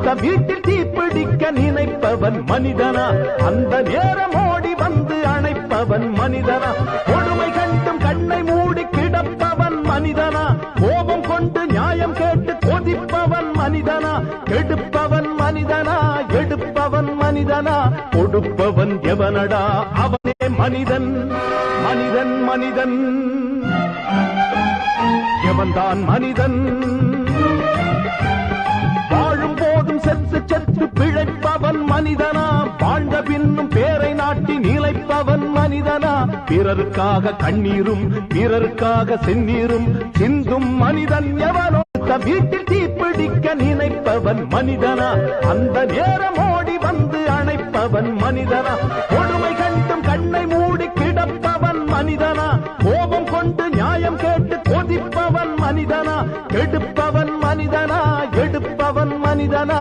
கொடுத்த வீட்டில் தீப்பிடிக்க நினைப்பவன் மனிதனா? அந்த நேரம் ஓடி வந்து அணைப்பவன் மனிதனா? கொடுமை கண்டும் கண்ணை மூடி கிடப்பவன் மனிதனா? கோபம் கொண்டு நியாயம் கேட்டு கொதிப்பவன் மனிதனா? கெடுப்பவன் மனிதனா? எடுப்பவன் மனிதனா? கொடுப்பவன் எவனடா? அவனே மனிதன். மனிதன் மனிதன் எவன்தான் மனிதன்? வாழும் போதும் செத்து செத்து பிழைப்பவன் மனிதனா? வாழ்ந்த பின்னும் பேரை நாட்டி நிலைப்பவன் மனிதனா? பிறருக்காக கண்ணீரும் பிறருக்காக செந்நீரும் சிந்தும் மனிதன் எவனோ? வீட்டில் தீப்பிடிக்க நினைப்பவன் மனிதனா? அந்த நேரம் ஓடி வந்து அணைப்பவன் மனிதனா? கொடுமை கண்டும் கண்ணை மூடி கிடப்பவன் மனிதனா? கோபம் கொண்டு நியாயம் கேட்டு கொதிப்பவன் மனிதனா? கெடுப்பவன் மனிதனா? எடுப்பவன் மனிதனா?